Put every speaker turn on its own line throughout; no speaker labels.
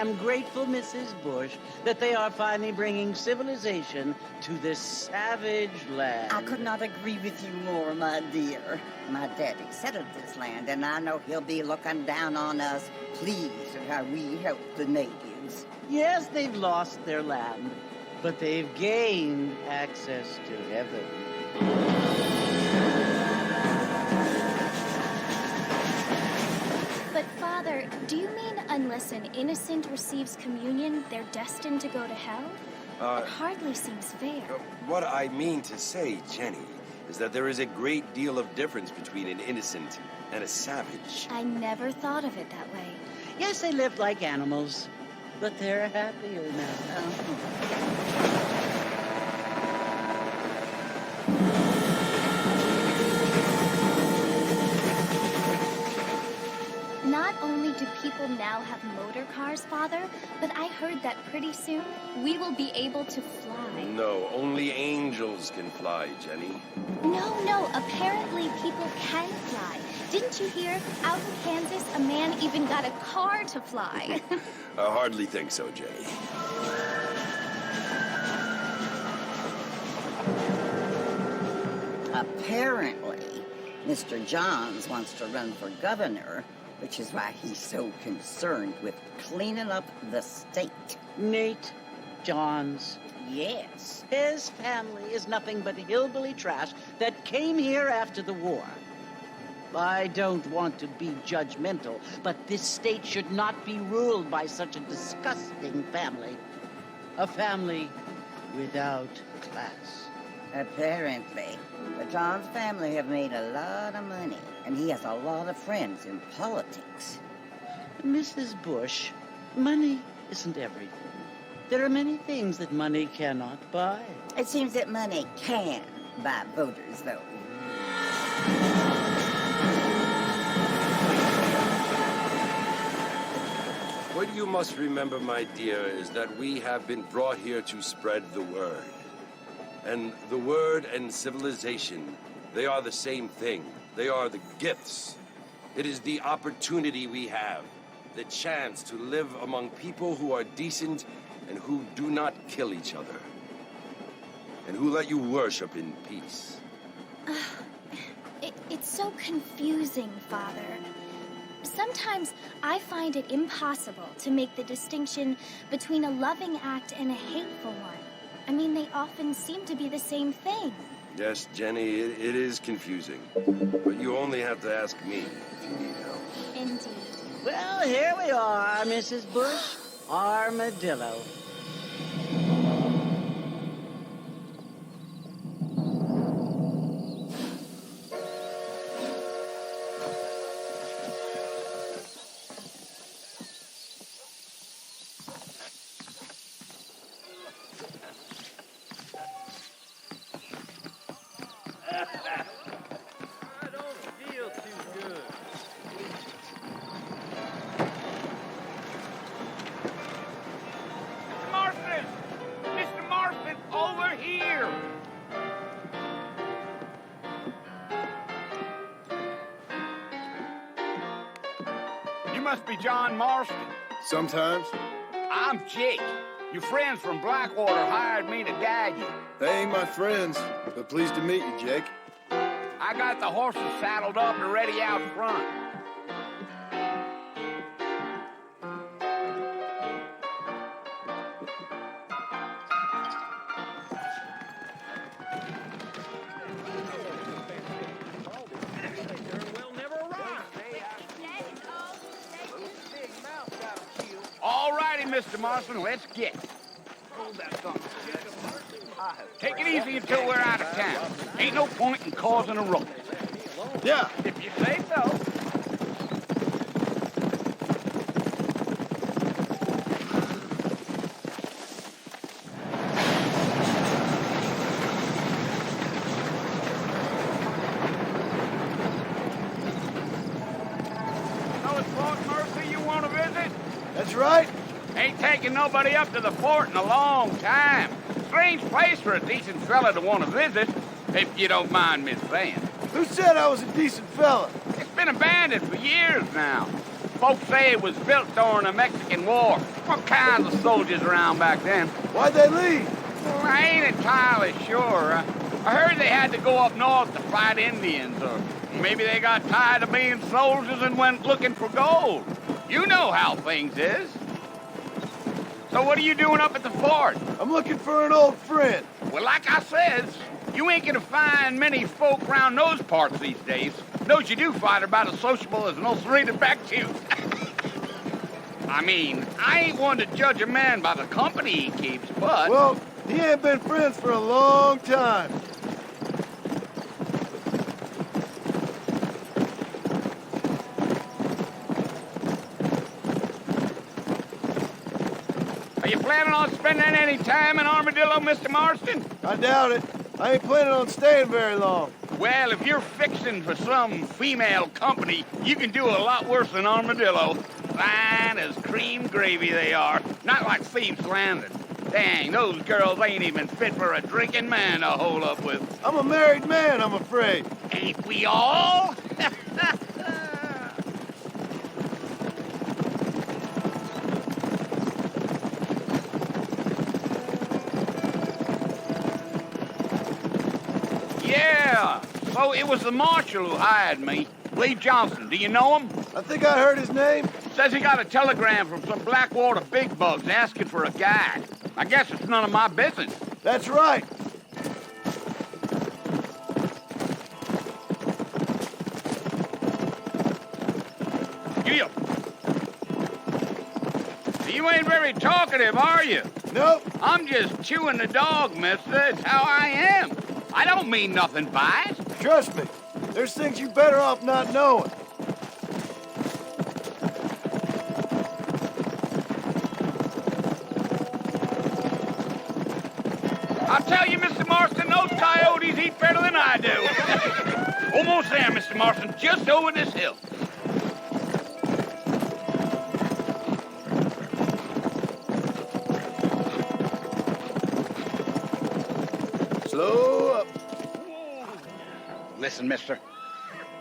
am grateful, Mrs. Bush, that they are finally bringing civilization to this savage land.
I could not agree with you more, my dear. My daddy settled this land, and I know he'll be looking down on us, pleased at how we help the natives.
Yes, they've lost their land, but they've gained access to heaven.
But, Father, do you mean unless an innocent receives communion, they're destined to go to hell? It hardly seems fair.
What I mean to say, Jenny, is that there is a great deal of difference between an innocent and a savage.
I never thought of it that way.
Yes, they lived like animals, but they're happier now.
Not only do people now have motor cars, Father, but I heard that pretty soon we will be able to fly.
No, only angels can fly, Jenny.
No, apparently people can fly. Didn't you hear? Out in Kansas, a man even got a car to fly.
I hardly think so, Jenny.
Apparently, Mr. Johns wants to run for governor, which is why he's so concerned with cleaning up the state.
Nate Johns.
Yes.
His family is nothing but hillbilly trash that came here after the war. I don't want to be judgmental, but this state should not be ruled by such a disgusting family. A family without class.
Apparently. The Johns family have made a lot of money, and he has a lot of friends in politics.
Mrs. Bush, money isn't everything. There are many things that money cannot buy.
It seems that money can buy voters, though.
What you must remember, my dear, is that we have been brought here to spread the word. And the word and civilization, they are the same thing. They are the gifts. It is the opportunity we have, the chance to live among people who are decent and who do not kill each other, and who let you worship in peace.
It's so confusing, Father. Sometimes I find it impossible to make the distinction between a loving act and a hateful one. I mean, they often seem to be the same thing.
Yes, Jenny, it is confusing. But you only have to ask me if you need help.
Indeed.
Well, here we are, Mrs. Bush. Armadillo.
You must be John Marston.
Sometimes.
I'm Jake. Your friends from Blackwater hired me to guide you.
They ain't my friends, but pleased to meet you, Jake.
I got the horses saddled up and ready out front. All righty, Mr. Marston, let's get it. Take it easy until we're out of town. Ain't no point in causing a ruckus.
Yeah.
If you say so. So it's Fort Mercy you want to visit?
That's right.
Ain't taken nobody up to the fort in a long time. Strange place for a decent fella to want to visit, if you don't mind me saying.
Who said I was a decent fella?
It's been abandoned for years now. Folks say it was built during the Mexican War. What kinds of soldiers around back then?
Why'd they leave?
Well, I ain't entirely sure. I heard they had to go up north to fight Indians, or maybe they got tired of being soldiers and went looking for gold. You know how things is. So what are you doing up at the fort?
I'm looking for an old friend.
Well, like I says, you ain't gonna find many folk around those parts these days. Those you do find are about as sociable as an ulcerated back tooth. I mean, I ain't one to judge a man by the company he keeps, but...
Well, he ain't been friends for a long time.
Are you planning on spending any time in Armadillo, Mr. Marston?
I doubt it. I ain't planning on staying very long.
Well, if you're fixing for some female company, you can do a lot worse than Armadillo. Fine as cream gravy they are. Not like Thieves Landing. Dang, those girls ain't even fit for a drinking man to hold up with.
I'm a married man, I'm afraid.
Ain't we all? Yeah, so it was the marshal who hired me. Lee Johnson, do you know him?
I think I heard his name.
Says he got a telegram from some Blackwater big bugs asking for a guide. I guess it's none of my business.
That's right.
You ain't very talkative, are you?
Nope.
I'm just chewing the dog, mister. It's how I am. I don't mean nothing by it.
Trust me. There's things you better off not knowing.
I'll tell you, Mr. Marston, those coyotes eat better than I do. Almost there, Mr. Marston, just over this hill.
Slow up.
Listen, mister.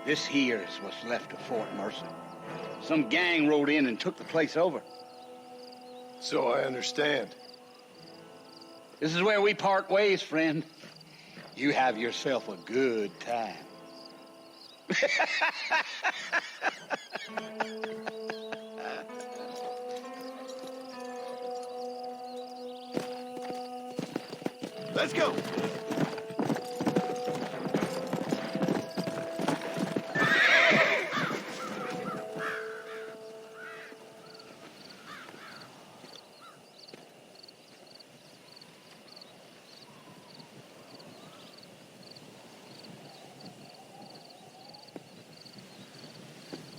This here is what's left of Fort Mercy. Some gang rode in and took the place over.
So I understand.
This is where we part ways, friend.
you have yourself a good time.
Let's go.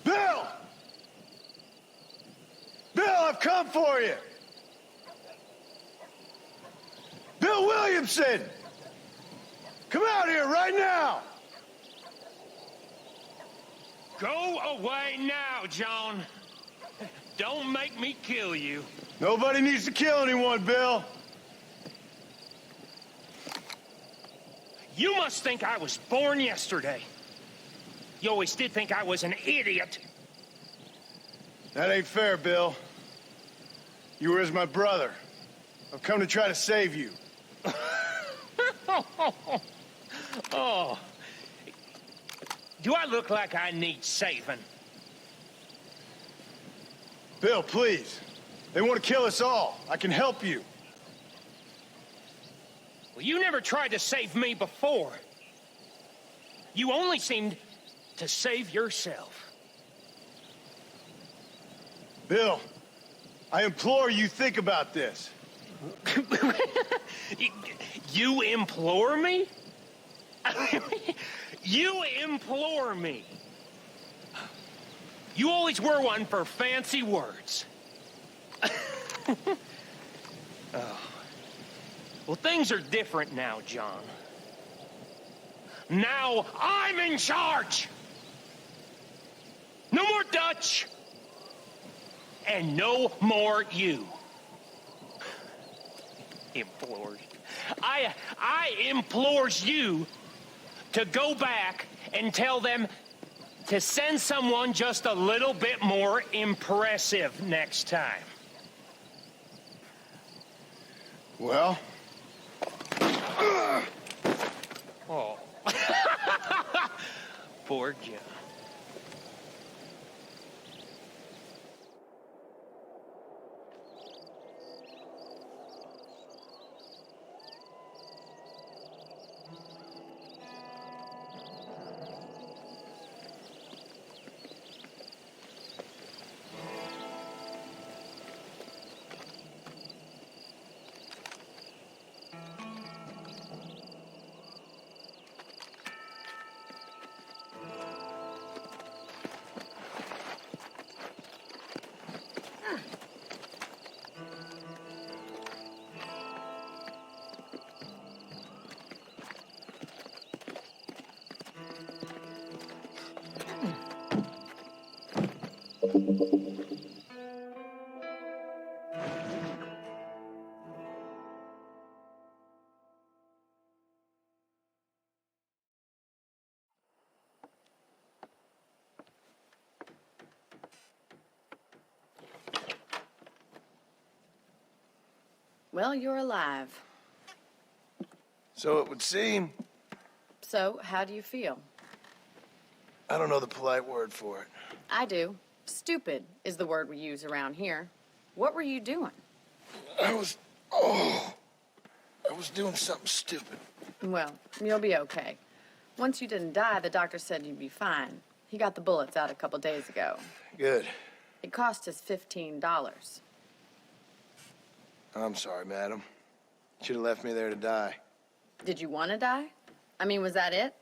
Bill! Bill, I've come for you! Bill Williamson! Come out here right now!
Go away now, John. Don't make me kill you.
Nobody needs to kill anyone, Bill.
You must think I was born yesterday. You always did think I was an idiot.
That ain't fair, Bill. You were as my brother. I've come to try to save you.
Oh. Do I look like I need saving?
Bill, please. They want to kill us all. I can help you.
Well, you never tried to save me before. You only seemed to save yourself.
Bill, I implore you think about this.
You implore me? You implore me. You always were one for fancy words. Oh. Well, things are different now, John. Now I'm in charge. No more Dutch. And no more you. Implores. I implores you to go back and tell them to send someone just a little bit more impressive next time.
Well?
Oh. Poor John.
Well, you're alive.
So it would seem.
So, how do you feel?
I don't know the polite word for it.
I do. Stupid is the word we use around here. What were you doing?
I was doing something stupid.
Well, you'll be okay. Once you didn't die, the doctor said you'd be fine. He got the bullets out a couple days ago.
Good.
It cost us $15.
I'm sorry, madam. Should have left me there to die.
Did you want to die? I mean, was that it?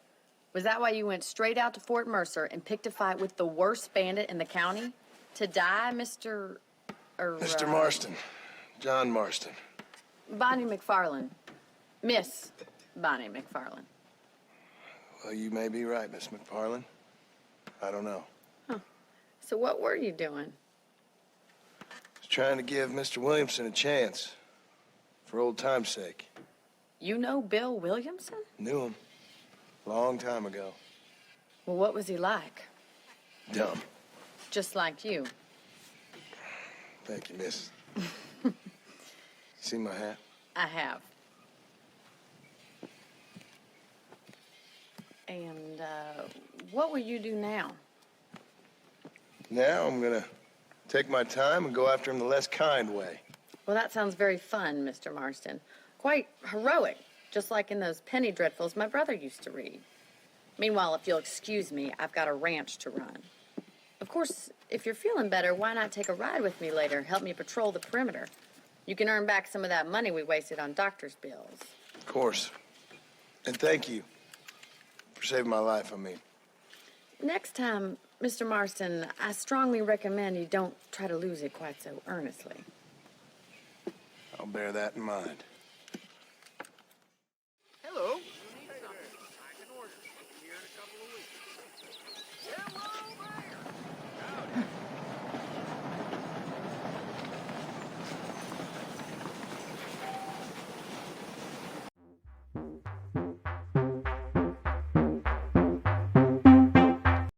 Was that why you went straight out to Fort Mercer and picked a fight with the worst bandit in the county? To die, Mr.
Mr. Marston. John Marston.
Bonnie McFarland. Miss Bonnie McFarland.
Well, you may be right, Miss McFarland. I don't know.
Huh. So what were you doing?
Was trying to give Mr. Williamson a chance. For old time's sake.
You know Bill Williamson?
Knew him. Long time ago.
Well, what was he like?
Dumb.
Just like you.
Thank you, miss. See my hat?
I have. And, what will you do now?
Now I'm gonna take my time and go after him the less kind way.
Well, that sounds very fun, Mr. Marston. Quite heroic, just like in those penny dreadfuls my brother used to read. Meanwhile, if you'll excuse me, I've got a ranch to run. Of course, if you're feeling better, why not take a ride with me later? Help me patrol the perimeter. You can earn back some of that money we wasted on doctor's bills.
Of course. And thank you for saving my life, I mean.
Next time, Mr. Marston, I strongly recommend you don't try to lose it quite so earnestly.
I'll bear that in mind.